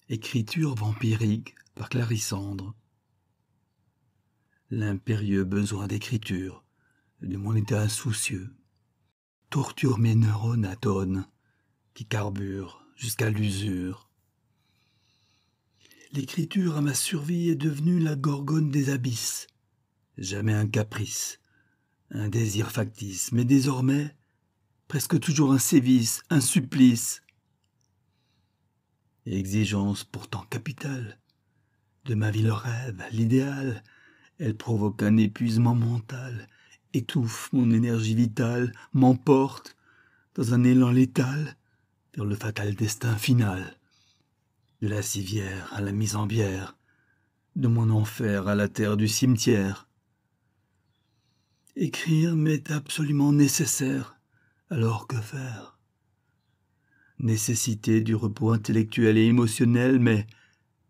Écriture vampirique par Clarissandre. L'impérieux besoin d'écriture de mon état insoucieux torture mes neurones atones qui carburent jusqu'à l'usure. L'écriture à ma survie est devenue la gorgone des abysses. Jamais un caprice, un désir factice, mais désormais presque toujours un sévice, un supplice. Exigence pourtant capitale de ma vie le rêve, l'idéal, elle provoque un épuisement mental, étouffe mon énergie vitale, m'emporte dans un élan létal vers le fatal destin final. De la civière à la mise en bière, de mon enfer à la terre du cimetière. Écrire m'est absolument nécessaire, alors que faire? Nécessité du repos intellectuel et émotionnel, mais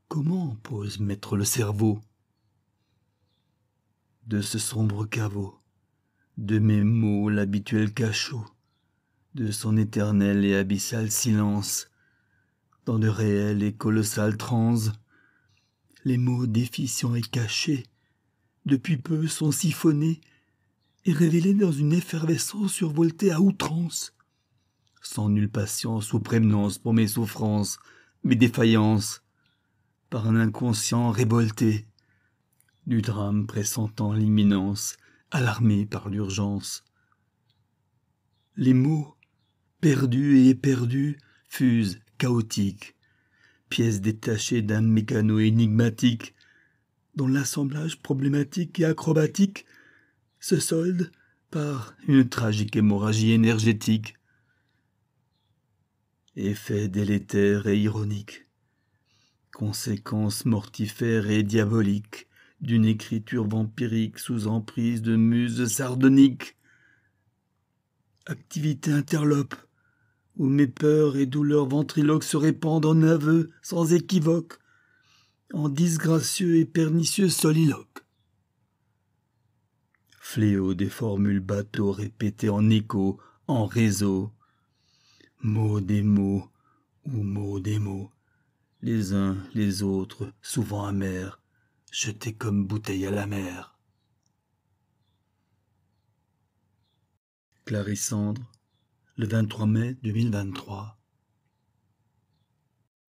comment pose mettre le cerveau? De ce sombre caveau, de mes mots l'habituel cachot, de son éternel et abyssal silence, dans de réelles et colossales transes, les mots déficients et cachés, depuis peu sont siphonnés et révélés dans une effervescence survoltée à outrance, sans nulle patience ou prévenance pour mes souffrances, mes défaillances, par un inconscient révolté, du drame pressentant l'imminence, alarmé par l'urgence. Les mots, perdus et éperdus, fusent chaotiques, pièces détachées d'un mécano énigmatique, dont l'assemblage problématique et acrobatique se solde par une tragique hémorragie énergétique. Effet délétère et ironique, conséquences mortifères et diaboliques d'une écriture vampirique sous emprise de muses sardoniques. Activité interlope, où mes peurs et douleurs ventriloques se répandent en aveux sans équivoque, en disgracieux et pernicieux soliloques. Fléau des formules bateaux répétées en écho, en réseau, mots des mots ou mots des mots, les uns les autres souvent amers, jetés comme bouteilles à la mer. Clarissandre, le 23 mai 2023.